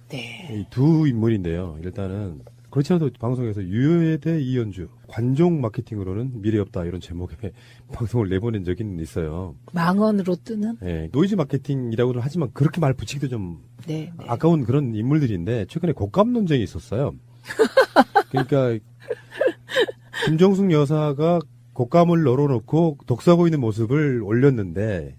네. 이 두 인물인데요. 일단은 그렇지 않아도 방송에서 유효에 대 이현주 관종 마케팅으로는 미래 없다 이런 제목의 방송을 내보낸 적이 있어요. 망언으로 뜨는? 네, 노이즈 마케팅이라고는 하지만 그렇게 말 붙이기도 좀 네. 아까운 그런 인물들인데 최근에 곶감 논쟁이 있었어요. 그러니까 김정숙 여사가 곶감을 널어놓고 독서하고 있는 모습을 올렸는데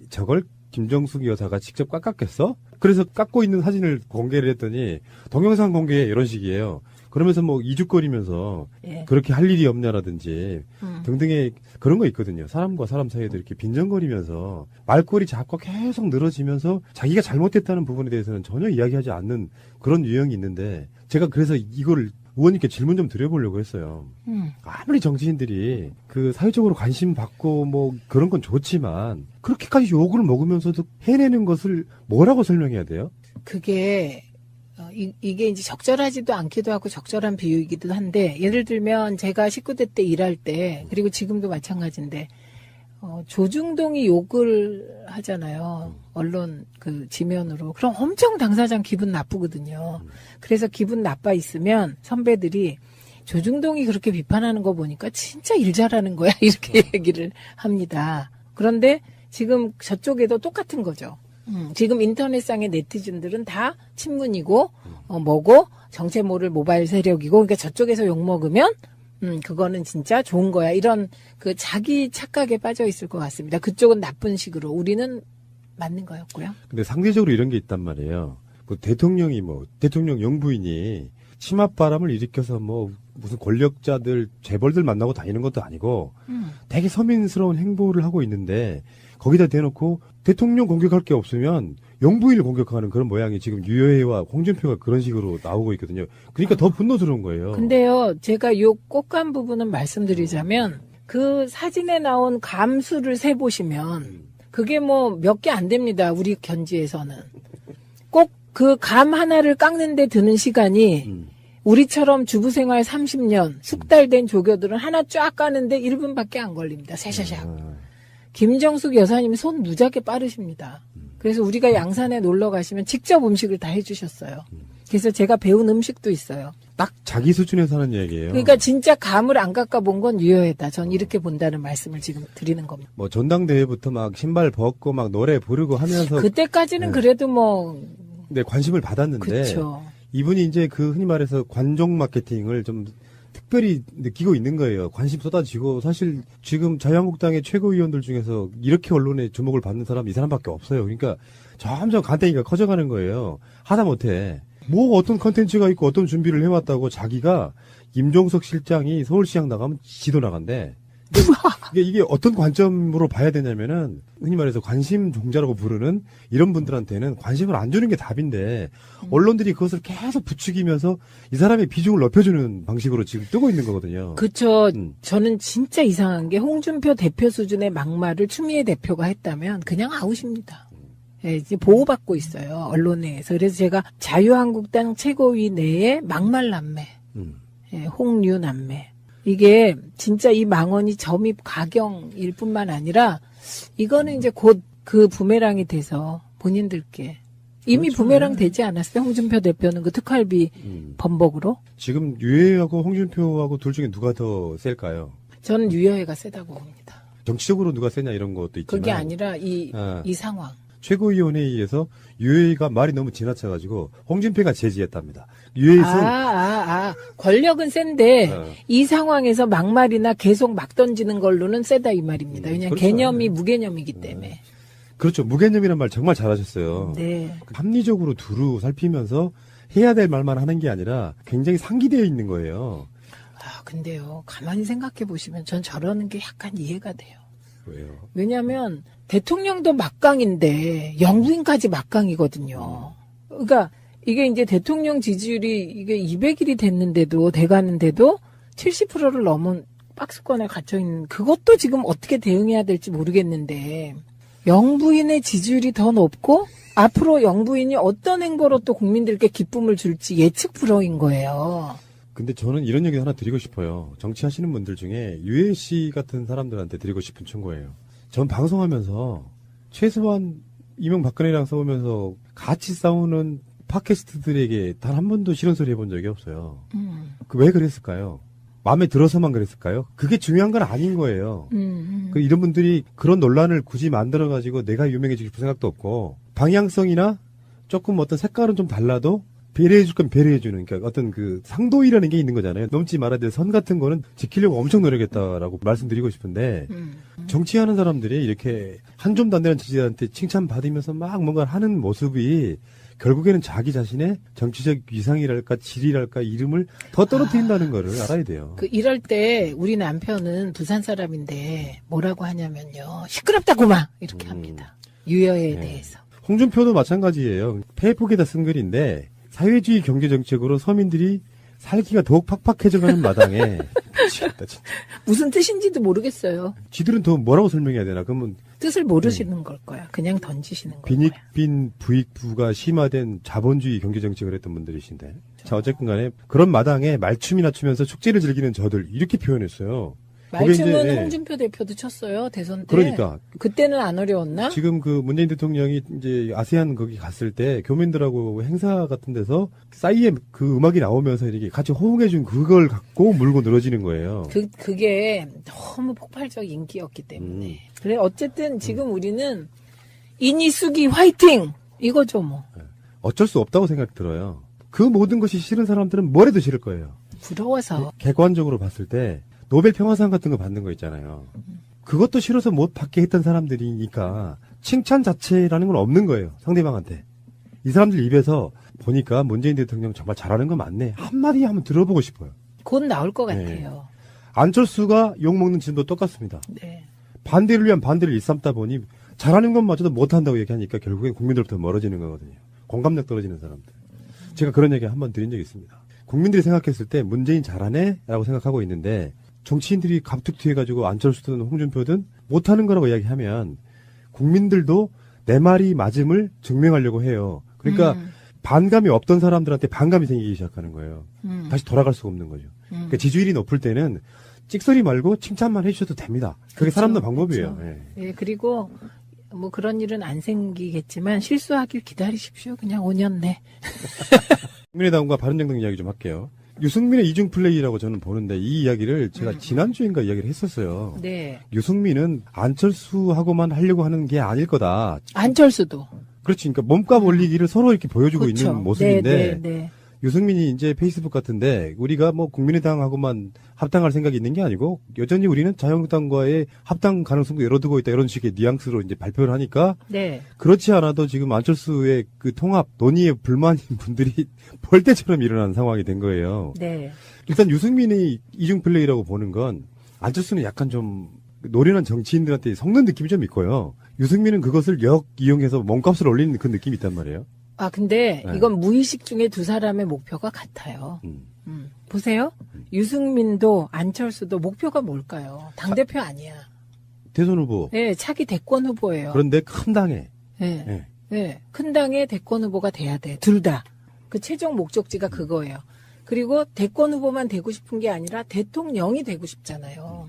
저걸 김정숙 여사가 직접 깎았겠어? 그래서 깎고 있는 사진을 공개를 했더니 동영상 공개 이런 식이에요. 그러면서 뭐 이죽거리면서 예. 그렇게 할 일이 없냐라든지 등등의 그런 거 있거든요. 사람과 사람 사이에도 이렇게 빈정거리면서 말꼬리 잡고 계속 늘어지면서 자기가 잘못했다는 부분에 대해서는 전혀 이야기하지 않는 그런 유형이 있는데 제가 그래서 이거를 의원님께 질문 좀 드려보려고 했어요. 아무리 정치인들이 그 사회적으로 관심 받고 뭐 그런 건 좋지만 그렇게까지 욕을 먹으면서도 해내는 것을 뭐라고 설명해야 돼요? 그게 이게 이제 적절하지도 않기도 하고 적절한 비유이기도 한데 예를 들면 제가 19대 때 일할 때 그리고 지금도 마찬가지인데 조중동이 욕을 하잖아요. 언론 그 지면으로. 그럼 엄청 당사장 기분 나쁘거든요. 그래서 기분 나빠 있으면 선배들이 조중동이 그렇게 비판하는 거 보니까 진짜 일 잘하는 거야. 이렇게 얘기를 합니다. 그런데 지금 저쪽에도 똑같은 거죠. 지금 인터넷상의 네티즌들은 다 친문이고 뭐고 정체모를 모바일 세력이고 그러니까 저쪽에서 욕먹으면 그거는 진짜 좋은 거야. 이런 그 자기 착각에 빠져 있을 것 같습니다. 그쪽은 나쁜 식으로 우리는 맞는 거였고요. 근데 상대적으로 이런 게 있단 말이에요. 뭐 대통령 영부인이 치맛바람을 일으켜서 뭐 무슨 권력자들 재벌들 만나고 다니는 것도 아니고 되게 서민스러운 행보를 하고 있는데 거기다 대놓고 대통령 공격할 게 없으면 영부인을 공격하는 그런 모양이 지금 유여해와 홍준표가 그런 식으로 나오고 있거든요. 그러니까 더 분노스러운 거예요. 근데요, 제가 요 꽃감 부분은 말씀드리자면 그 사진에 나온 감수를 세보시면 그게 뭐 몇 개 안 됩니다. 우리 견지에서는. 꼭 그 감 하나를 깎는데 드는 시간이 우리처럼 주부생활 30년 숙달된 조교들은 하나 쫙 까는데 1분밖에 안 걸립니다. 샤샤샥. 김정숙 여사님 손 무지하게 빠르십니다. 그래서 우리가 양산에 놀러 가시면 직접 음식을 다 해주셨어요. 그래서 제가 배운 음식도 있어요. 딱 자기 수준에서 하는 얘기예요. 그러니까 진짜 감을 안 깎아본 건 유효했다. 전 이렇게 본다는 말씀을 지금 드리는 겁니다. 뭐 전당대회부터 막 신발 벗고 막 노래 부르고 하면서 그때까지는 네. 그래도 뭐 네, 관심을 받았는데 그쵸. 이분이 이제 그 흔히 말해서 관종 마케팅을 좀 특별히 느끼고 있는 거예요. 관심 쏟아지고 사실 지금 자유한국당의 최고위원들 중에서 이렇게 언론에 주목을 받는 사람 이 사람밖에 없어요. 그러니까 점점 간땡이가 커져가는 거예요. 하다못해 뭐 어떤 컨텐츠가 있고 어떤 준비를 해왔다고 자기가 임종석 실장이 서울시장 나가면 지도 나간대. 이게 어떤 관점으로 봐야 되냐면은 흔히 말해서 관심 종자라고 부르는 이런 분들한테는 관심을 안 주는 게 답인데 언론들이 그것을 계속 부추기면서 이 사람의 비중을 높여주는 방식으로 지금 뜨고 있는 거거든요. 그쵸. 저는 진짜 이상한 게 홍준표 대표 수준의 막말을 추미애 대표가 했다면 그냥 아웃입니다. 예, 이제 보호받고 있어요. 언론에서. 그래서 제가 자유한국당 최고위 내에 막말 남매, 예, 홍류 남매. 이게 진짜 이 망언이 점입 가경일 뿐만 아니라 이거는 이제 곧 그 부메랑이 돼서 본인들께 이미 그렇죠. 부메랑 되지 않았어요? 홍준표 대표는 그 특활비 범벅으로? 지금 유해하고 홍준표하고 둘 중에 누가 더 셀까요? 저는 유여해가 세다고 봅니다. 정치적으로 누가 세냐 이런 것도 있지만 그게 아니라 이 상황. 최고위원회의에서 유해가 말이 너무 지나쳐가지고 홍준표가 제지했답니다. 유해의 손 권력은 센데 이 상황에서 막말이나 계속 막 던지는 걸로는 세다 이 말입니다. 왜냐하면 그렇죠. 개념이 무개념이기 때문에. 그렇죠. 무개념이란 말 정말 잘하셨어요. 네. 합리적으로 두루 살피면서 해야 될 말만 하는 게 아니라 굉장히 상기되어 있는 거예요. 근데요. 가만히 생각해 보시면 전 저러는 게 약간 이해가 돼요. 왜요? 왜냐하면 대통령도 막강인데 영부인까지 막강이거든요. 그러니까 이게 이제 대통령 지지율이 이게 200일이 됐는데도 돼가는데도 70%를 넘은 박스권에 갇혀있는 그것도 지금 어떻게 대응해야 될지 모르겠는데 영부인의 지지율이 더 높고 앞으로 영부인이 어떤 행보로 또 국민들께 기쁨을 줄지 예측 불허인 거예요. 근데 저는 이런 얘기 하나 드리고 싶어요. 정치하시는 분들 중에 유해 씨 같은 사람들한테 드리고 싶은 충고예요. 전 방송하면서 최소한 이명박근혜랑 싸우면서 같이 싸우는 팟캐스트들에게 단 한 번도 싫은 소리 해본 적이 없어요. 왜 그랬을까요? 마음에 들어서만 그랬을까요? 그게 중요한 건 아닌 거예요. 이런 분들이 그런 논란을 굳이 만들어가지고 내가 유명해지고 싶은 생각도 없고, 방향성이나 조금 어떤 색깔은 좀 달라도 배려해줄 건 배려해주는, 그러니까 어떤 그 상도이라는 게 있는 거잖아요. 넘지 말아야 될 선 같은 거는 지키려고 엄청 노력했다라고 말씀드리고 싶은데, 정치하는 사람들이 이렇게 한 줌도 안 되는 지지자한테 칭찬받으면서 막 뭔가 하는 모습이 결국에는 자기 자신의 정치적 위상이랄까 질이랄까 이름을 더 떨어뜨린다는 거를 알아야 돼요. 이럴 때 우리 남편은 부산 사람인데 뭐라고 하냐면요. 시끄럽다고 막 이렇게 합니다. 유여에 대해서. 홍준표도 마찬가지예요. 페이북에다 쓴 글인데 사회주의 경제정책으로 서민들이 살기가 더욱 팍팍해져가는 마당에 미치겠다 진짜. 무슨 뜻인지도 모르겠어요. 지들은 더 뭐라고 설명해야 되나? 그러면 뜻을 모르시는 걸 거야. 그냥 던지시는 걸 거야. 빈익빈 부익부가 심화된 자본주의 경제정책을 했던 분들이신데. 자, 어쨌든 간에 그런 마당에 말춤이나 추면서 축제를 즐기는 저들 이렇게 표현했어요. 말춤은 이제, 홍준표 대표도 쳤어요. 대선 때. 그러니까. 그때는 안 어려웠나? 지금 그 문재인 대통령이 이제 아세안 거기 갔을 때 교민들하고 행사 같은 데서 싸이의 그 음악이 나오면서 이렇게 같이 호응해준 그걸 갖고 물고 늘어지는 거예요. 그게 너무 폭발적 인기였기 때문에. 그래, 어쨌든 지금 우리는 인이수기 화이팅! 이거죠, 뭐. 어쩔 수 없다고 생각 들어요. 그 모든 것이 싫은 사람들은 뭘 해도 싫을 거예요. 부러워서. 객관적으로 봤을 때 노벨 평화상 같은 거 받는 거 있잖아요. 그것도 싫어서 못 받게 했던 사람들이니까 칭찬 자체라는 건 없는 거예요. 상대방한테. 이 사람들 입에서 보니까 문재인 대통령 정말 잘하는 거 맞네. 한마디 한번 들어보고 싶어요. 곧 나올 것 네. 같아요. 안철수가 욕먹는 짓도 똑같습니다. 네. 반대를 위한 반대를 일삼다 보니 잘하는 것마저도 못한다고 얘기하니까 결국엔 국민들부터 멀어지는 거거든요. 공감력 떨어지는 사람들. 제가 그런 얘기 한번 드린 적이 있습니다. 국민들이 생각했을 때 문재인 잘하네? 라고 생각하고 있는데 정치인들이 갑툭튀해가지고 안철수든 홍준표든 못하는 거라고 이야기하면 국민들도 내 말이 맞음을 증명하려고 해요. 그러니까 반감이 없던 사람들한테 반감이 생기기 시작하는 거예요. 다시 돌아갈 수가 없는 거죠. 그러니까 지지율이 높을 때는 찍소리 말고 칭찬만 해주셔도 됩니다. 그게 그렇죠. 사람들 방법이에요. 그렇죠. 예. 예, 그리고 뭐 그런 일은 안 생기겠지만 실수하길 기다리십시오. 그냥 5년 내. 국민의당과 바른정당 이야기 좀 할게요. 유승민의 이중 플레이라고 저는 보는데 이 이야기를 제가 지난주인가 이야기를 했었어요. 네. 유승민은 안철수하고만 하려고 하는 게 아닐 거다. 안철수도. 그렇지. 그러니까 몸값 올리기를 서로 이렇게 보여주고 그렇죠. 있는 모습인데 네. 유승민이 이제 페이스북 같은데 우리가 뭐 국민의당하고만 합당할 생각이 있는 게 아니고 여전히 우리는 자유한국당과의 합당 가능성도 열어두고 있다 이런 식의 뉘앙스로 이제 발표를 하니까 네. 그렇지 않아도 지금 안철수의 그 통합 논의에 불만인 분들이 벌떼처럼 일어나는 상황이 된 거예요. 네. 일단 유승민의 이중 플레이라고 보는 건 안철수는 약간 좀 노련한 정치인들한테 섞는 느낌이 좀 있고요. 유승민은 그것을 이용해서 몸값을 올리는 그 느낌이 있단 말이에요. 아, 근데 네. 이건 무의식 중에 두 사람의 목표가 같아요. 보세요. 유승민도 안철수도 목표가 뭘까요? 당대표 아니야. 대선 후보. 네, 차기 대권 후보예요. 그런데 큰 당에. 네. 네. 네. 큰 당의 대권 후보가 돼야 돼. 둘 다. 그 최종 목적지가 그거예요. 그리고 대권 후보만 되고 싶은 게 아니라 대통령이 되고 싶잖아요.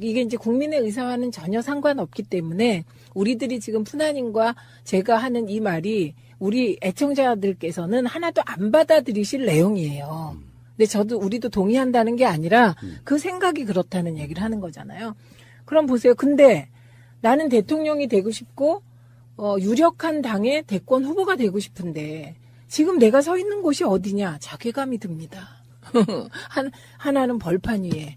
이게 이제 국민의 의사와는 전혀 상관없기 때문에 우리들이 지금 푸나님과 제가 하는 이 말이 우리 애청자들께서는 하나도 안 받아들이실 내용이에요. 근데 우리도 동의한다는 게 아니라 그 생각이 그렇다는 얘기를 하는 거잖아요. 그럼 보세요. 근데 나는 대통령이 되고 싶고 유력한 당의 대권 후보가 되고 싶은데 지금 내가 서 있는 곳이 어디냐? 자괴감이 듭니다. 하나는 벌판 위에,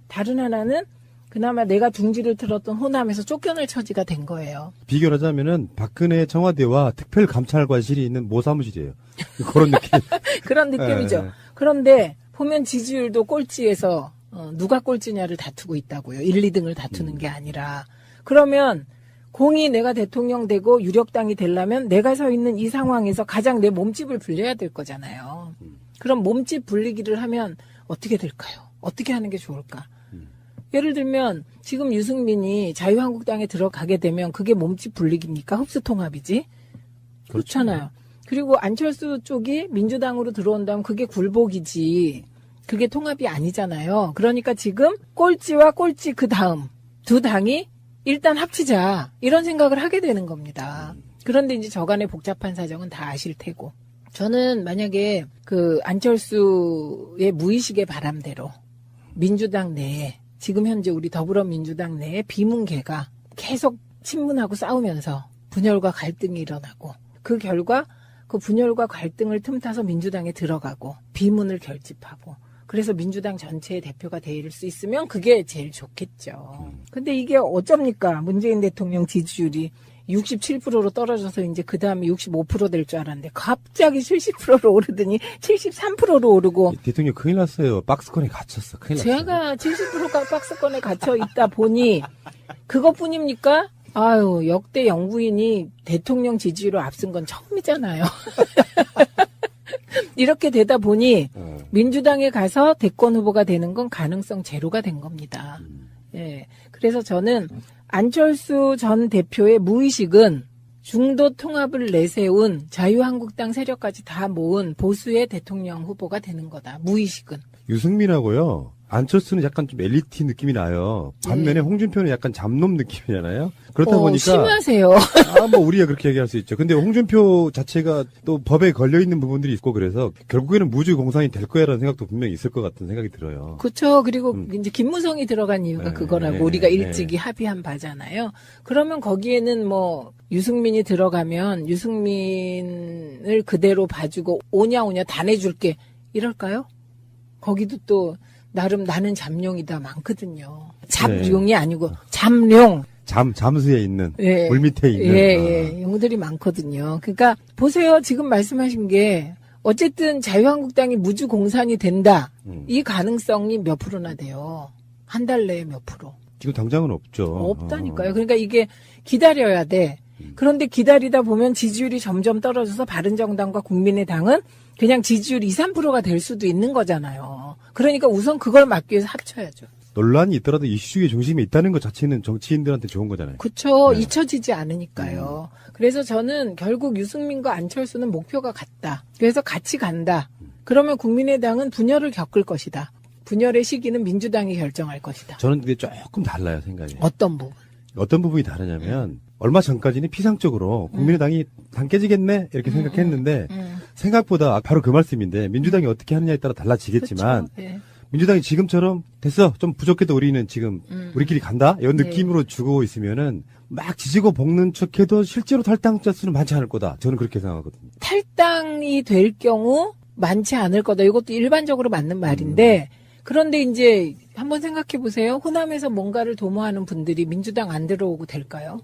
다른 하나는 그나마 내가 둥지를 틀었던 호남에서 쫓겨날 처지가 된 거예요. 비교를 하자면은 박근혜 청와대와 특별감찰관실이 있는 모사무실이에요. 그런 느낌. 그런 느낌이죠. 네. 그런데 보면 지지율도 꼴찌에서 누가 꼴찌냐를 다투고 있다고요. 1, 2등을 다투는 게 아니라. 그러면 공이 내가 대통령 되고 유력당이 되려면 내가 서 있는 이 상황에서 가장 내 몸집을 불려야 될 거잖아요. 그럼 몸집 불리기를 하면 어떻게 될까요? 어떻게 하는 게 좋을까? 예를 들면 지금 유승민이 자유한국당에 들어가게 되면 그게 몸집 불리기입니까? 흡수통합이지? 그렇잖아요. 그리고 안철수 쪽이 민주당으로 들어온다면 그게 굴복이지. 그게 통합이 아니잖아요. 그러니까 지금 꼴찌와 꼴찌 그 다음 두 당이 일단 합치자 이런 생각을 하게 되는 겁니다. 그런데 이제 저간의 복잡한 사정은 다 아실 테고. 저는 만약에 그 안철수의 무의식의 바람대로 민주당 내에 지금 현재 우리 더불어민주당 내에 비문계가 계속 친문하고 싸우면서 분열과 갈등이 일어나고 그 결과 그 분열과 갈등을 틈타서 민주당에 들어가고 비문을 결집하고 그래서 민주당 전체의 대표가 될 수 있으면 그게 제일 좋겠죠. 근데 이게 어쩝니까? 문재인 대통령 지지율이 67%로 떨어져서 이제 그 다음에 65% 될 줄 알았는데 갑자기 70%로 오르더니 73%로 오르고. 대통령 큰일 났어요. 박스권에 갇혔어. 큰일 났어요. 제가 70%가 박스권에 갇혀 있다 보니 그것뿐입니까? 아유, 역대 영부인이 대통령 지지율을 앞선 건 처음이잖아요. 이렇게 되다 보니 민주당에 가서 대권 후보가 되는 건 가능성 제로가 된 겁니다. 예. 그래서 저는 안철수 전 대표의 무의식은 중도 통합을 내세운 자유한국당 세력까지 다 모은 보수의 대통령 후보가 되는 거다. 무의식은. 유승민하고요. 안철수는 약간 좀 엘리트 느낌이 나요. 반면에 홍준표는 약간 잡놈 느낌이잖아요. 그렇다 보니까 심하세요. 뭐 우리가 그렇게 얘기할 수 있죠. 근데 홍준표 자체가 또 법에 걸려 있는 부분들이 있고 그래서 결국에는 무주 공산이 될 거야라는 생각도 분명히 있을 것 같은 생각이 들어요. 그렇죠. 그리고 이제 김무성이 들어간 이유가 그거라고 우리가 일찍이 합의한 바잖아요. 그러면 거기에는 뭐 유승민이 들어가면 유승민을 그대로 봐주고 오냐 다 내줄게 이럴까요? 거기도 또 나름 나는 잠룡이다 많거든요. 잡룡이 아니고 잠룡. 잠수에 있는 예. 물 밑에 있는 예. 용들이 많거든요. 그러니까 보세요. 지금 말씀하신 게 어쨌든 자유한국당이 무주 공산이 된다. 이 가능성이 몇 프로나 돼요. 한 달 내에 몇 프로. 지금 당장은 없죠. 없다니까요. 그러니까 이게 기다려야 돼. 그런데 기다리다 보면 지지율이 점점 떨어져서 바른정당과 국민의당은 그냥 지지율 2, 3%가 될 수도 있는 거잖아요. 그러니까 우선 그걸 막기 위해서 합쳐야죠. 논란이 있더라도 이슈의 중심에 있다는 것 자체는 정치인들한테 좋은 거잖아요. 그렇죠. 잊혀지지 않으니까요. 그래서 저는 결국 유승민과 안철수는 목표가 같다. 그래서 같이 간다. 그러면 국민의당은 분열을 겪을 것이다. 분열의 시기는 민주당이 결정할 것이다. 저는 그게 조금 달라요, 생각이. 어떤 부분? 어떤 부분이 다르냐면 얼마 전까지는 피상적으로 국민의당이 당 깨지겠네 이렇게 생각했는데 생각보다 바로 그 말씀인데 민주당이 어떻게 하느냐에 따라 달라지겠지만 그렇죠. 예. 민주당이 지금처럼 됐어 좀 부족해도 우리는 지금 우리끼리 간다 이런 느낌으로 주고 있으면은 막 지지고 볶는 척해도 실제로 탈당자 수는 많지 않을 거다. 저는 그렇게 생각하거든요. 탈당이 될 경우 많지 않을 거다. 이것도 일반적으로 맞는 말인데 그런데 이제 한번 생각해 보세요. 호남에서 뭔가를 도모하는 분들이 민주당 안 들어오고 될까요?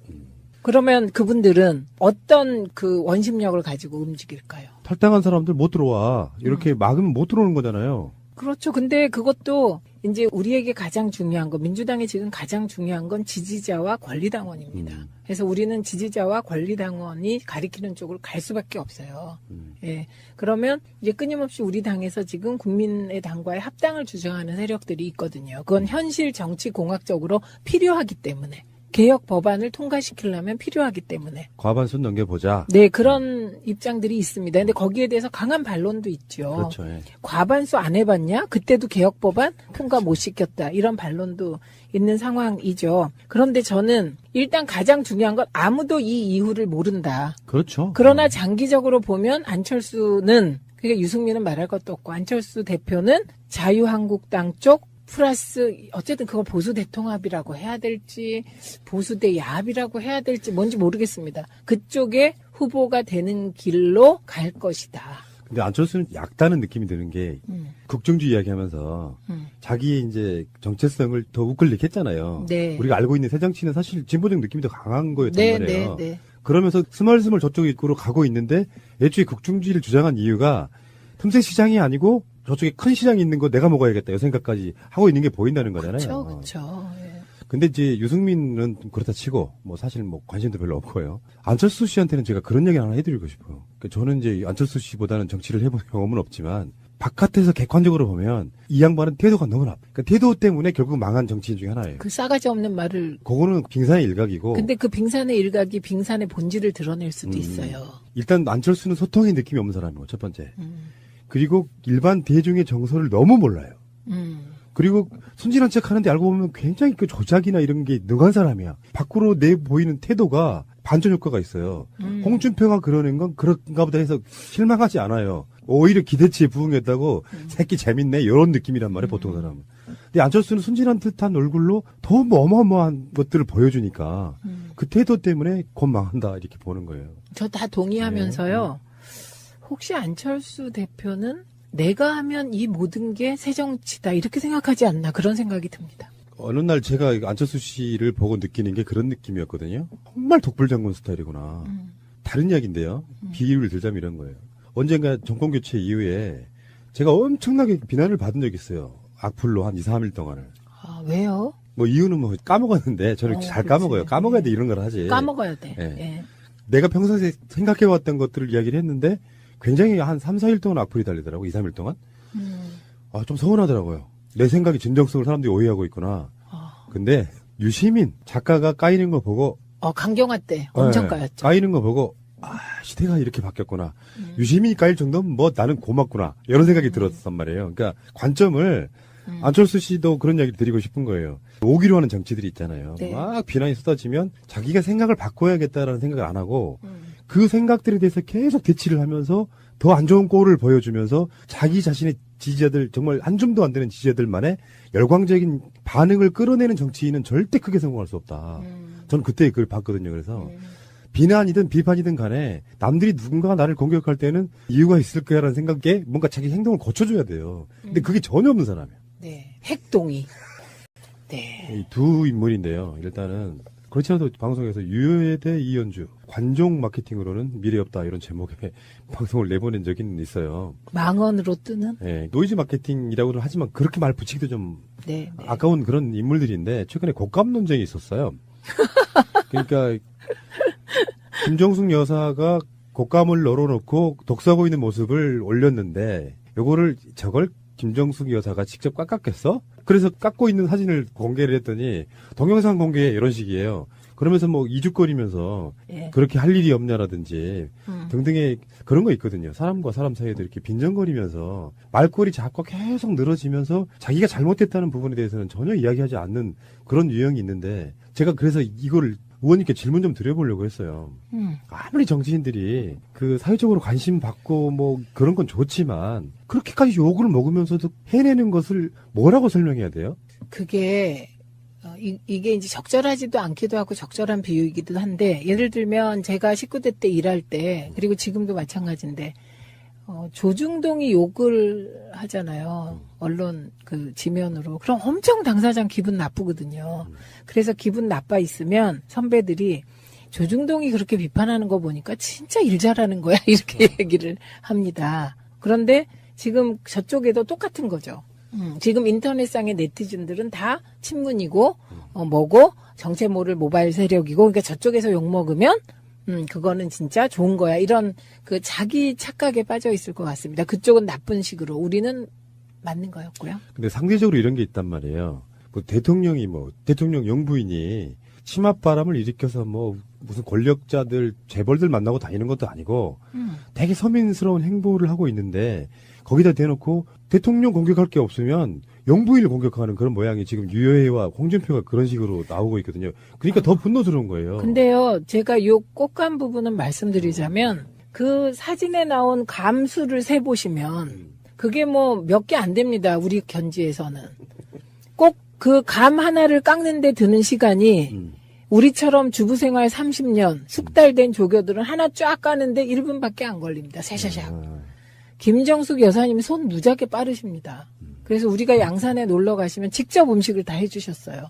그러면 그분들은 어떤 그 원심력을 가지고 움직일까요? 탈당한 사람들 못 들어와. 이렇게 막으면 못 들어오는 거잖아요. 그렇죠. 근데 그것도 이제 우리에게 가장 중요한 거, 민주당이 지금 가장 중요한 건 지지자와 권리당원입니다. 그래서 우리는 지지자와 권리당원이 가리키는 쪽으로 갈 수밖에 없어요. 예. 그러면 이제 끊임없이 우리 당에서 지금 국민의당과의 합당을 주장하는 세력들이 있거든요. 그건 현실 정치 공학적으로 필요하기 때문에. 개혁 법안을 통과시키려면 필요하기 때문에. 과반수 넘겨보자. 네, 그런 입장들이 있습니다. 근데 거기에 대해서 강한 반론도 있죠. 그렇죠. 예. 과반수 안 해봤냐? 그때도 개혁 법안 통과 못 시켰다. 이런 반론도 있는 상황이죠. 그런데 저는 일단 가장 중요한 건 아무도 이 이유를 모른다. 그렇죠. 그러나 장기적으로 보면 안철수는, 그러니까 유승민은 말할 것도 없고 안철수 대표는 자유한국당 쪽 플러스 어쨌든 그걸 보수 대통합이라고 해야 될지 보수 대 야합이라고 해야 될지 뭔지 모르겠습니다. 그쪽에 후보가 되는 길로 갈 것이다. 근데 안철수는 약다는 느낌이 드는 게 국정주의 이야기하면서 자기의 이제 정체성을 더 우클릭했잖아요. 네. 우리가 알고 있는 새정치는 사실 진보적 느낌이 더 강한 거였단 네, 말이에요. 네, 네. 그러면서 스멀스멀 저쪽으로 가고 있는데 애초에 국정주의를 주장한 이유가 틈새 시장이 아니고 저쪽에 큰 시장이 있는 거 내가 먹어야겠다 이 생각까지 하고 있는 게 보인다는 거잖아요. 그렇죠. 예. 근데 이제 유승민은 그렇다 치고 뭐 사실 뭐 관심도 별로 없고요. 안철수 씨한테는 제가 그런 얘기 하나 해드리고 싶어요. 그러니까 저는 이제 안철수 씨보다는 정치를 해본 경험은 없지만 바깥에서 객관적으로 보면 이 양반은 태도가 너무 나빠. 그러니까 태도 때문에 결국 망한 정치인 중에 하나예요. 그 싸가지 없는 말을. 그거는 빙산의 일각이고. 근데 그 빙산의 일각이 빙산의 본질을 드러낼 수도 있어요. 일단 안철수는 소통의 느낌이 없는 사람이고 첫 번째. 그리고 일반 대중의 정서를 너무 몰라요. 그리고 순진한 척 하는데 알고 보면 굉장히 그 조작이나 이런 게 능한 사람이야. 밖으로 내 보이는 태도가 반전 효과가 있어요. 홍준표가 그러는 건 그런가 보다 해서 실망하지 않아요. 오히려 기대치에 부응했다고 새끼 재밌네 이런 느낌이란 말이에요. 보통 사람은. 근데 안철수는 순진한 듯한 얼굴로 더 뭐 어마어마한 것들을 보여주니까 그 태도 때문에 곧 망한다 이렇게 보는 거예요. 저 다 동의하면서요. 혹시 안철수 대표는 내가 하면 이 모든 게 새정치다 이렇게 생각하지 않나 그런 생각이 듭니다. 어느 날 제가 안철수 씨를 보고 느끼는 게 그런 느낌이었거든요. 정말 독불장군 스타일이구나. 다른 이야기인데요. 비유를 들자면 이런 거예요. 언젠가 정권교체 이후에 제가 엄청나게 비난을 받은 적이 있어요. 악플로 한 2, 3일 동안을. 아, 왜요? 뭐 이유는 뭐 까먹었는데 저는 잘 그렇지. 까먹어요. 까먹어야 돼 이런 걸 하지. 까먹어야 돼. 예. 예. 내가 평소에 생각해왔던 것들을 이야기를 했는데 굉장히 한 3, 4일 동안 악플이 달리더라고. 2, 3일 동안. 아, 좀 서운하더라고요. 내 생각이 진정성을 사람들이 오해하고 있구나. 근데 유시민 작가가 까이는 거 보고 강경화 때 엄청 예, 까였죠. 까이는 거 보고 시대가 이렇게 바뀌었구나. 유시민이 까일 정도면 뭐 나는 고맙구나. 이런 생각이 들었단 말이에요. 그러니까 관점을 안철수 씨도 그런 이야기를 드리고 싶은 거예요. 오기로 하는 정치들이 있잖아요. 네. 막 비난이 쏟아지면 자기가 생각을 바꿔야겠다라는 생각을 안 하고 그 생각들에 대해서 계속 대치를 하면서 더 안 좋은 꼴을 보여주면서 자기 자신의 지지자들 정말 한 줌도 안 되는 지지자들만의 열광적인 반응을 끌어내는 정치인은 절대 크게 성공할 수 없다. 저는 그때 그걸 봤거든요. 그래서 비난이든 비판이든 간에 남들이 누군가가 나를 공격할 때는 이유가 있을 거야라는 생각에 뭔가 자기 행동을 고쳐줘야 돼요. 근데 그게 전혀 없는 사람이에요. 네. 핵동의. 네. 이 두 인물인데요. 일단은 그렇지 않아도 방송에서 유효대 이현주 관종 마케팅으로는 미래 없다 이런 제목의 방송을 내보낸 적이 있어요. 망언으로 뜨는? 예, 노이즈 마케팅이라고는 하지만 그렇게 말 붙이기도 좀 네. 네. 아까운 그런 인물들인데 최근에 곶감 논쟁이 있었어요. 그러니까 김정숙 여사가 곶감을 널어놓고 독서하고 있는 모습을 올렸는데 저걸 김정숙 여사가 직접 깎았겠어? 그래서 깎고 있는 사진을 공개를 했더니 동영상 공개 이런 식이에요. 그러면서 뭐 이죽거리면서 예. 그렇게 할 일이 없냐라든지 등등의 그런 거 있거든요. 사람과 사람 사이에도 이렇게 빈정거리면서 말꼬리 자꾸 계속 늘어지면서 자기가 잘못했다는 부분에 대해서는 전혀 이야기하지 않는 그런 유형이 있는데 제가 그래서 이거를 의원님께 질문 좀 드려보려고 했어요. 아무리 정치인들이 그 사회적으로 관심 받고 뭐 그런 건 좋지만 그렇게까지 욕을 먹으면서도 해내는 것을 뭐라고 설명해야 돼요? 그게 이게 이제 적절하지도 않기도 하고 적절한 비유이기도 한데 예를 들면 제가 19대 때 일할 때 그리고 지금도 마찬가지인데 조중동이 욕을 하잖아요. 언론 그 지면으로. 그럼 엄청 당사장 기분 나쁘거든요. 그래서 기분 나빠 있으면 선배들이 조중동이 그렇게 비판하는 거 보니까 진짜 일 잘하는 거야. 이렇게 얘기를 합니다. 그런데 지금 저쪽에도 똑같은 거죠. 지금 인터넷상의 네티즌들은 다 친문이고 뭐고 정체 모를 모바일 세력이고 그러니까 저쪽에서 욕 먹으면 그거는 진짜 좋은 거야. 이런 그 자기 착각에 빠져 있을 것 같습니다. 그쪽은 나쁜 식으로 우리는 맞는 거였고요. 근데 상대적으로 이런 게 있단 말이에요. 뭐 대통령 영부인이 치맛바람을 일으켜서 뭐 무슨 권력자들 재벌들 만나고 다니는 것도 아니고 되게 서민스러운 행보를 하고 있는데 거기다 대놓고 대통령 공격할 게 없으면 영부인을 공격하는 그런 모양이 지금 유여해와 홍준표가 그런 식으로 나오고 있거든요. 그러니까 더 분노스러운 거예요. 근데요, 제가 요 꽃감 부분은 말씀드리자면 그 사진에 나온 감수를 세보시면 그게 뭐 몇 개 안 됩니다. 우리 견지에서는. 꼭 그 감 하나를 깎는데 드는 시간이 우리처럼 주부생활 30년 숙달된 조교들은 하나 쫙 까는데 1분밖에 안 걸립니다. 샤샤샥. 김정숙 여사님이 손 무지하게 빠르십니다. 그래서 우리가 양산에 놀러 가시면 직접 음식을 다 해주셨어요.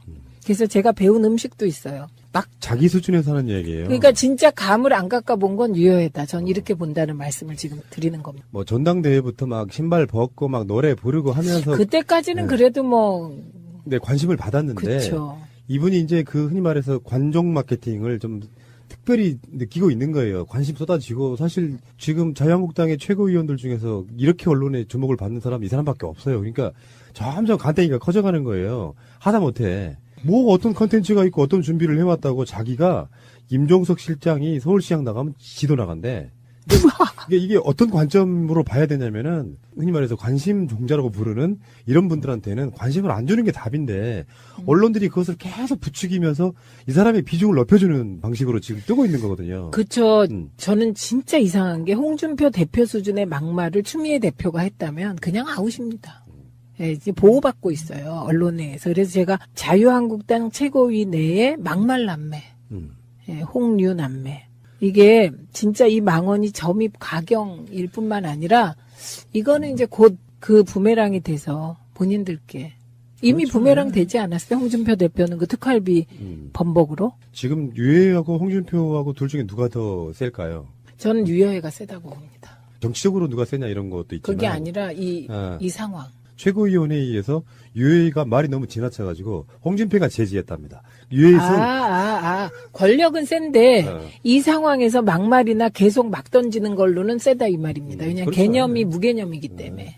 그래서 제가 배운 음식도 있어요. 딱 자기 수준에서 하는 얘기예요. 그러니까 진짜 감을 안 깎아본 건 유효했다. 전 이렇게 본다는 말씀을 지금 드리는 겁니다. 뭐 전당대회부터 막 신발 벗고 막 노래 부르고 하면서 그때까지는 그래도 뭐 네, 관심을 받았는데 그렇죠. 이분이 이제 그 흔히 말해서 관종 마케팅을 좀 특별히 느끼고 있는 거예요. 관심 쏟아지고 사실 지금 자유한국당의 최고위원들 중에서 이렇게 언론에 주목을 받는 사람이 이 사람밖에 없어요. 그러니까 점점 간땡이가 커져가는 거예요. 하다못해 뭐 어떤 컨텐츠가 있고 어떤 준비를 해왔다고 자기가 임종석 실장이 서울시장 나가면 지도 나간대. 이게 어떤 관점으로 봐야 되냐면은 흔히 말해서 관심 종자라고 부르는 이런 분들한테는 관심을 안 주는 게 답인데 언론들이 그것을 계속 부추기면서 이 사람의 비중을 높여주는 방식으로 지금 뜨고 있는 거거든요. 그쵸. 저는 진짜 이상한 게 홍준표 대표 수준의 막말을 추미애 대표가 했다면 그냥 아웃입니다. 예, 이제 보호받고 있어요. 언론에서. 그래서 제가 자유한국당 최고위 내에 막말 남매, 예, 홍류 남매. 이게 진짜 이 망언이 점입 가경일 뿐만 아니라 이거는 이제 곧 그 부메랑이 돼서 본인들께 이미 그렇죠. 부메랑 되지 않았어요? 홍준표 대표는 그 특활비 번복으로? 지금 유해하고 홍준표하고 둘 중에 누가 더 셀까요? 저는 유여해가 세다고 봅니다. 정치적으로 누가 세냐 이런 것도 있지만 그게 아니라 이 상황. 최고위원회의에서 유해가 말이 너무 지나쳐가지고 홍준표가 제지했답니다. 유해에서 권력은 센데 어. 이 상황에서 막말이나 계속 막 던지는 걸로는 세다 이 말입니다. 왜냐하면 그렇죠. 개념이 무개념이기 때문에.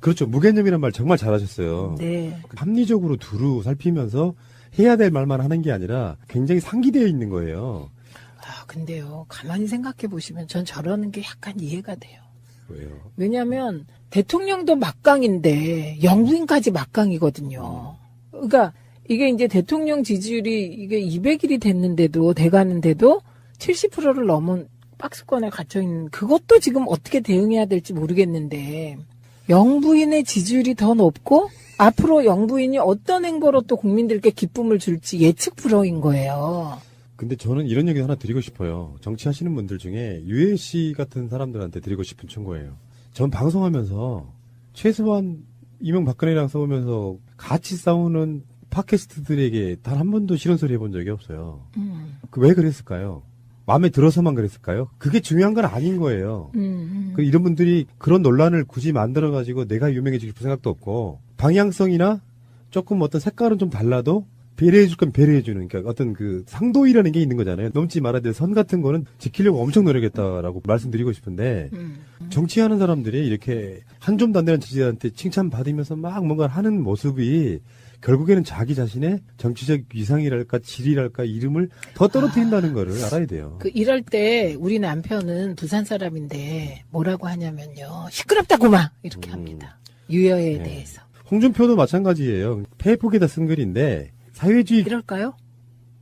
그렇죠. 무개념이란 말 정말 잘하셨어요. 네. 합리적으로 두루 살피면서 해야 될 말만 하는 게 아니라 굉장히 상기되어 있는 거예요. 근데요. 가만히 생각해 보시면 전 저러는 게 약간 이해가 돼요. 왜요? 왜냐하면 대통령도 막강인데 영부인까지 막강이거든요. 그러니까 이게 이제 대통령 지지율이 이게 200일이 됐는데도 돼가는데도 70%를 넘은 박스권에 갇혀 있는 그것도 지금 어떻게 대응해야 될지 모르겠는데 영부인의 지지율이 더 높고 앞으로 영부인이 어떤 행보로 또 국민들께 기쁨을 줄지 예측 불허인 거예요. 근데 저는 이런 얘기 하나 드리고 싶어요. 정치하시는 분들 중에 유해 씨 같은 사람들한테 드리고 싶은 충고예요. 전 방송하면서 최소한 이명박근혜랑 싸우면서 같이 싸우는 팟캐스트들에게 단 한 번도 싫은 소리 해본 적이 없어요. 왜 그랬을까요? 마음에 들어서만 그랬을까요? 그게 중요한 건 아닌 거예요. 이런 분들이 그런 논란을 굳이 만들어가지고 내가 유명해지고 싶은 생각도 없고 방향성이나 조금 어떤 색깔은 좀 달라도 배려해줄 건 배려해주는, 그러니까 어떤 그 상도이라는 게 있는 거잖아요. 넘지 말아야 될 선 같은 거는 지키려고 엄청 노력했다라고 말씀드리고 싶은데, 정치하는 사람들이 이렇게 한 줌도 안 되는 지지자한테 칭찬받으면서 막 뭔가를 하는 모습이 결국에는 자기 자신의 정치적 위상이랄까 질이랄까 이름을 더 떨어뜨린다는 거를 알아야 돼요. 이럴 때 우리 남편은 부산 사람인데 뭐라고 하냐면요. 시끄럽다고만 이렇게 합니다. 유여에 대해서. 홍준표도 마찬가지예요. 페이북에다 쓴 글인데 사회주의 이럴까요?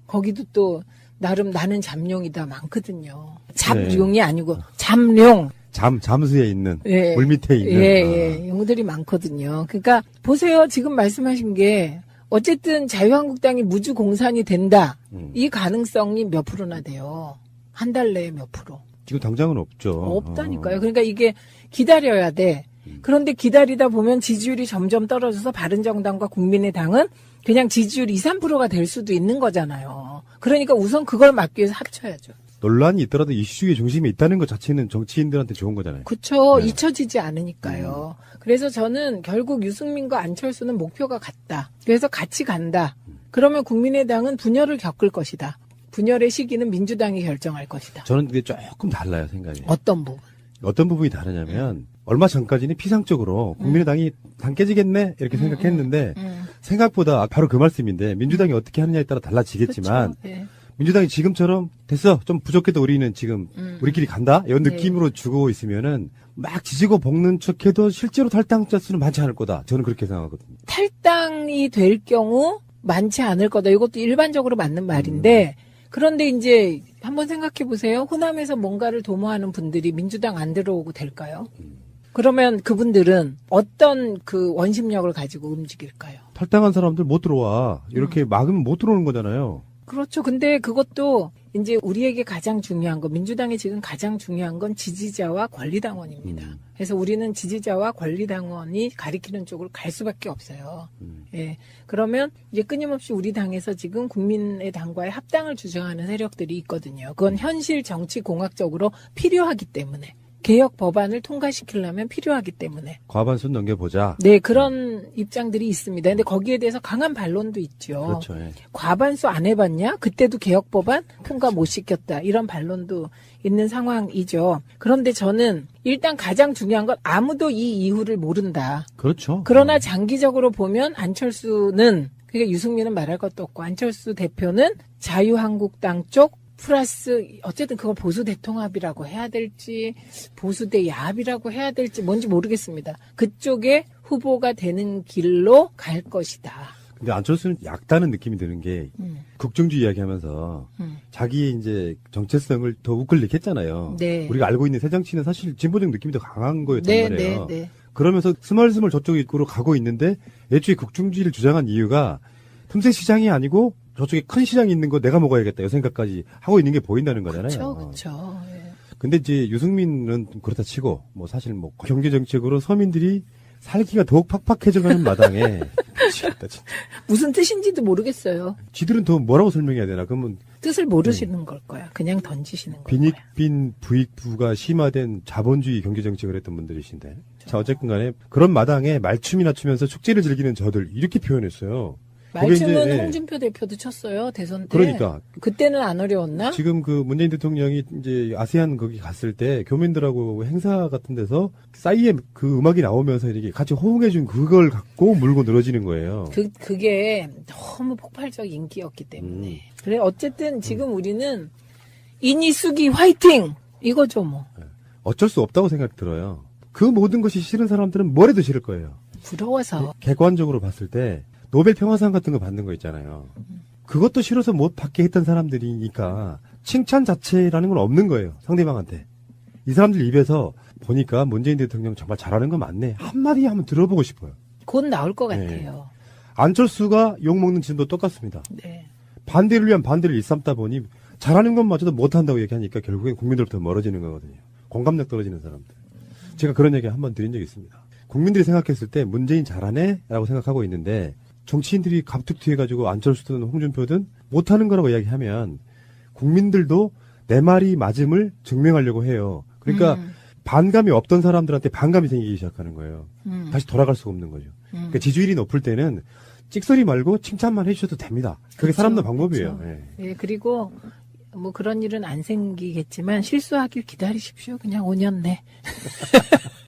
거기도 또 나름 나는 잠룡이다 많거든요. 잠룡이 아니고 잠룡. 잠수에 있는 예. 물 밑에 있는 예. 용어들이 많거든요. 그러니까 보세요. 지금 말씀하신 게 어쨌든 자유한국당이 무주공산이 된다. 이 가능성이 몇 프로나 돼요. 한 달 내에 몇 프로. 지금 당장은 없죠. 없다니까요. 그러니까 이게 기다려야 돼. 그런데 기다리다 보면 지지율이 점점 떨어져서 바른정당과 국민의당은 그냥 지지율 2, 3%가 될 수도 있는 거잖아요. 그러니까 우선 그걸 막기 위해서 합쳐야죠. 논란이 있더라도 이슈의 중심에 있다는 것 자체는 정치인들한테 좋은 거잖아요. 그렇죠. 네. 잊혀지지 않으니까요. 그래서 저는 결국 유승민과 안철수는 목표가 같다. 그래서 같이 간다. 그러면 국민의당은 분열을 겪을 것이다. 분열의 시기는 민주당이 결정할 것이다. 저는 그게 조금 달라요, 생각이. 어떤 부분? 어떤 부분이 다르냐면 얼마 전까지는 피상적으로 국민의당이 당 깨지겠네 이렇게 생각했는데 생각보다 바로 그 말씀인데 민주당이 어떻게 하느냐에 따라 달라지겠지만 그렇죠. 네. 민주당이 지금처럼 됐어 좀 부족해도 우리는 지금 우리끼리 간다 이런 느낌으로 주고 있으면은 막 지지고 볶는 척해도 실제로 탈당자 수는 많지 않을 거다. 저는 그렇게 생각하거든요. 탈당이 될 경우 많지 않을 거다. 이것도 일반적으로 맞는 말인데 그런데 이제 한번 생각해 보세요. 호남에서 뭔가를 도모하는 분들이 민주당 안 들어오고 될까요? 그러면 그분들은 어떤 그 원심력을 가지고 움직일까요? 탈당한 사람들 못 들어와. 이렇게 막으면 못 들어오는 거잖아요. 그렇죠. 근데 그것도 이제 우리에게 가장 중요한 거, 민주당이 지금 가장 중요한 건 지지자와 권리당원입니다. 그래서 우리는 지지자와 권리당원이 가리키는 쪽으로 갈 수밖에 없어요. 예. 그러면 이제 끊임없이 우리 당에서 지금 국민의 당과의 합당을 주장하는 세력들이 있거든요. 그건 현실 정치 공학적으로 필요하기 때문에. 개혁 법안을 통과시키려면 필요하기 때문에. 과반수 넘겨보자. 네, 그런 입장들이 있습니다. 근데 거기에 대해서 강한 반론도 있죠. 그렇죠. 예. 과반수 안 해봤냐? 그때도 개혁 법안 통과 못 시켰다. 이런 반론도 있는 상황이죠. 그런데 저는 일단 가장 중요한 건 아무도 이 이유를 모른다. 그렇죠. 그러나 장기적으로 보면 안철수는, 그러니까 유승민은 말할 것도 없고 안철수 대표는 자유한국당 쪽 플러스 어쨌든 그걸 보수 대통합이라고 해야 될지 보수 대 야합이라고 해야 될지 뭔지 모르겠습니다. 그쪽에 후보가 되는 길로 갈 것이다. 근데 안철수는 약다는 느낌이 드는 게 국정주의 이야기하면서 자기의 이제 정체성을 더 우클릭했잖아요. 네. 우리가 알고 있는 새정치는 사실 진보적 느낌이 더 강한 거였단 네, 말이에요. 네, 네. 그러면서 스멀스멀 저쪽으로 가고 있는데 애초에 국중주의를 주장한 이유가 틈새 시장이 아니고 저쪽에 큰 시장이 있는 거 내가 먹어야겠다 이 생각까지 하고 있는 게 보인다는 거잖아요. 그렇죠. 예. 근데 이제 유승민은 그렇다 치고 뭐 사실 뭐 경제 정책으로 서민들이 살기가 더욱 팍팍해져가는 마당에 미치겠다 진짜. 무슨 뜻인지도 모르겠어요. 지들은 더 뭐라고 설명해야 되나? 그러면 뜻을 모르시는 걸 거야. 그냥 던지시는 거야. 빈익빈 부익부가 심화된 자본주의 경제 정책을 했던 분들이신데. 자 어쨌든 간에 그런 마당에 말춤이나 추면서 축제를 즐기는 저들 이렇게 표현했어요. 말춤은 이제, 홍준표 대표도 쳤어요. 대선 때. 그러니까 그때는 안 어려웠나? 지금 그 문재인 대통령이 이제 아세안 거기 갔을 때 교민들하고 행사 같은 데서 싸이에 그 음악이 나오면서 이렇게 같이 호응해준 그걸 갖고 물고 늘어지는 거예요. 그게 너무 폭발적 인기였기 때문에. 그래 어쨌든 지금 우리는 인이수기 화이팅 이거죠 뭐. 어쩔 수 없다고 생각이 들어요. 그 모든 것이 싫은 사람들은 뭘 해도 싫을 거예요. 부러워서. 객관적으로 봤을 때 노벨 평화상 같은 거 받는 거 있잖아요. 그것도 싫어서 못 받게 했던 사람들이니까 칭찬 자체라는 건 없는 거예요. 상대방한테. 이 사람들 입에서 보니까 문재인 대통령 정말 잘하는 거 맞네. 한마디 한번 들어보고 싶어요. 곧 나올 것 네. 같아요. 안철수가 욕먹는 지점도 똑같습니다. 네. 반대를 위한 반대를 일삼다 보니 잘하는 것마저도 못한다고 얘기하니까 결국엔 국민들부터 멀어지는 거거든요. 공감력 떨어지는 사람들. 제가 그런 얘기 한번 드린 적이 있습니다. 국민들이 생각했을 때 문재인 잘하네? 라고 생각하고 있는데 정치인들이 갑툭튀해가지고 안철수든 홍준표든 못하는 거라고 이야기하면 국민들도 내 말이 맞음을 증명하려고 해요. 그러니까 반감이 없던 사람들한테 반감이 생기기 시작하는 거예요. 다시 돌아갈 수가 없는 거죠. 그러니까 지지율이 높을 때는 찍소리 말고 칭찬만 해주셔도 됩니다. 그게 사람들 방법이에요. 그렇죠. 예. 예, 그리고 뭐 그런 일은 안 생기겠지만 실수하길 기다리십시오. 그냥 5년 내.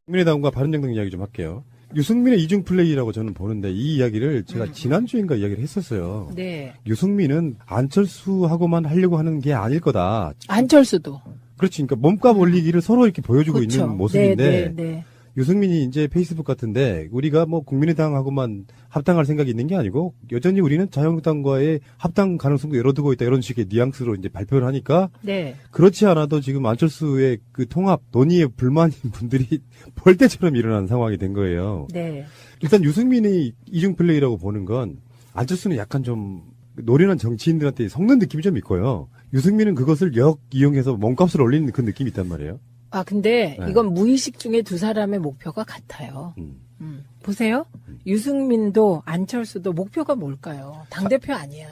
국민의당과 바른정당 이야기 좀 할게요. 유승민의 이중 플레이라고 저는 보는데 이 이야기를 제가 지난주인가 이야기를 했었어요. 네. 유승민은 안철수하고만 하려고 하는 게 아닐 거다. 안철수도. 그렇지. 그러니까 몸값 올리기를 서로 이렇게 보여주고 그렇죠. 있는 모습인데 네, 네, 네. 유승민이 이제 페이스북 같은데 우리가 뭐 국민의당하고만 합당할 생각이 있는 게 아니고 여전히 우리는 자유한국당과의 합당 가능성도 열어두고 있다 이런 식의 뉘앙스로 이제 발표를 하니까 네. 그렇지 않아도 지금 안철수의 그 통합 논의에 불만인 분들이 벌떼처럼 일어난 상황이 된 거예요. 네. 일단 유승민이 이중 플레이라고 보는 건 안철수는 약간 좀 노련한 정치인들한테 속는 느낌이 좀 있고요. 유승민은 그것을 이용해서 몸값을 올리는 그 느낌이 있단 말이에요. 아, 근데 네. 이건 무의식 중에 두 사람의 목표가 같아요. 보세요. 유승민도 안철수도 목표가 뭘까요? 당대표 아니야.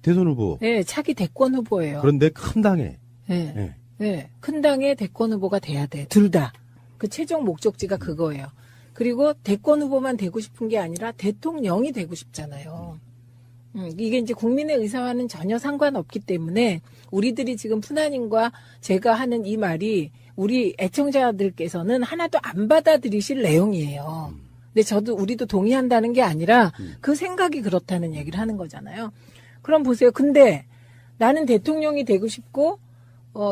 대선 후보. 네, 차기 대권 후보예요. 그런데 큰 당에. 네. 네. 네. 큰 당의 대권 후보가 돼야 돼. 둘 다. 그 최종 목적지가 그거예요. 그리고 대권 후보만 되고 싶은 게 아니라 대통령이 되고 싶잖아요. 이게 이제 국민의 의사와는 전혀 상관없기 때문에 우리들이 지금 푸나님과 제가 하는 이 말이 우리 애청자들께서는 하나도 안 받아들이실 내용이에요. 근데 우리도 동의한다는 게 아니라 그 생각이 그렇다는 얘기를 하는 거잖아요. 그럼 보세요. 근데 나는 대통령이 되고 싶고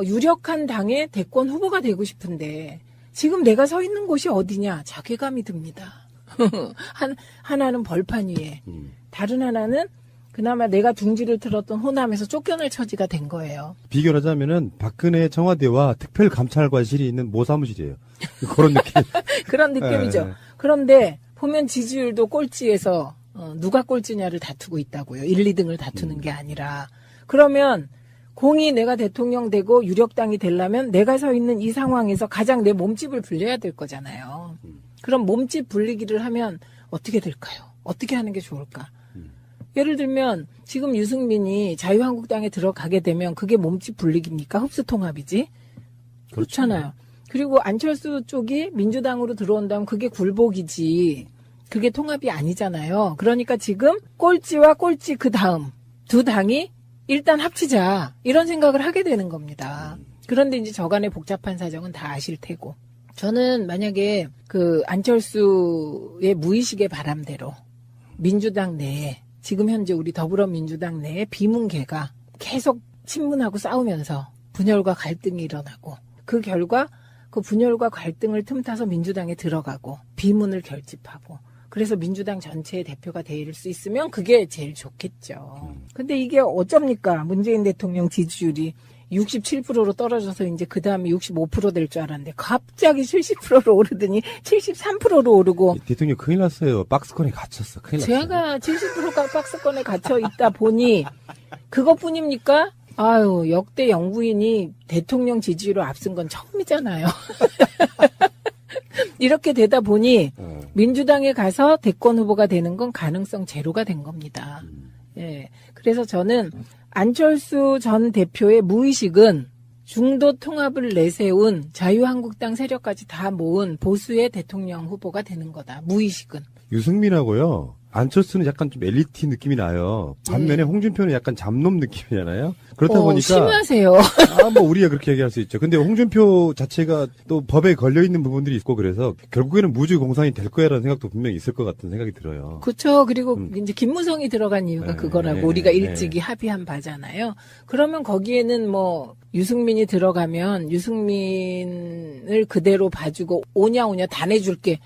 유력한 당의 대권 후보가 되고 싶은데 지금 내가 서 있는 곳이 어디냐? 자괴감이 듭니다. 하나는 벌판 위에, 다른 하나는 그나마 내가 둥지를 틀었던 호남에서 쫓겨날 처지가 된 거예요. 비교를 하자면은 박근혜 청와대와 특별감찰관실이 있는 모 사무실이에요. 그런 느낌. 그런 느낌이죠. 네. 그런데 보면 지지율도 꼴찌에서 누가 꼴찌냐를 다투고 있다고요. 1, 2등을 다투는 게 아니라. 그러면 공이 내가 대통령 되고 유력당이 되려면 내가 서 있는 이 상황에서 가장 내 몸집을 불려야 될 거잖아요. 그럼 몸집 불리기를 하면 어떻게 될까요? 어떻게 하는 게 좋을까? 예를 들면 지금 유승민이 자유한국당에 들어가게 되면 그게 몸집 불리기입니까? 흡수통합이지? 그렇잖아요. 그리고 안철수 쪽이 민주당으로 들어온다면 그게 굴복이지. 그게 통합이 아니잖아요. 그러니까 지금 꼴찌와 꼴찌 그 다음 두 당이 일단 합치자 이런 생각을 하게 되는 겁니다. 그런데 이제 저간의 복잡한 사정은 다 아실 테고. 저는 만약에 그 안철수의 무의식의 바람대로 민주당 내에 지금 현재 우리 더불어민주당 내에 비문계가 계속 친문하고 싸우면서 분열과 갈등이 일어나고 그 결과 그 분열과 갈등을 틈타서 민주당에 들어가고 비문을 결집하고 그래서 민주당 전체의 대표가 될 수 있으면 그게 제일 좋겠죠. 근데 이게 어쩝니까? 문재인 대통령 지지율이 67%로 떨어져서 이제 그 다음에 65% 될 줄 알았는데 갑자기 70%로 오르더니 73%로 오르고 대통령 큰일 났어요. 박스권에 갇혔어. 큰일 났어요. 제가 70%가 박스권에 갇혀 있다 보니 그것뿐입니까? 아유, 역대 영부인이 대통령 지지율을 앞선 건 처음이잖아요. 이렇게 되다 보니 민주당에 가서 대권 후보가 되는 건 가능성 제로가 된 겁니다. 예. 그래서 저는 안철수 전 대표의 무의식은 중도 통합을 내세운 자유한국당 세력까지 다 모은 보수의 대통령 후보가 되는 거다. 무의식은. 유승민하고요. 안철수는 약간 좀 엘리트 느낌이 나요. 반면에 홍준표는 약간 잡놈 느낌이잖아요. 그렇다 보니까 심하세요. 뭐 우리가 그렇게 얘기할 수 있죠. 근데 홍준표 자체가 또 법에 걸려 있는 부분들이 있고 그래서 결국에는 무죄공산이 될 거야라는 생각도 분명히 있을 것 같은 생각이 들어요. 그렇죠. 그리고 이제 김무성이 들어간 이유가 그거라고 우리가 일찍이 합의한 바잖아요. 그러면 거기에는 뭐 유승민이 들어가면 유승민을 그대로 봐주고 오냐 다 내줄게.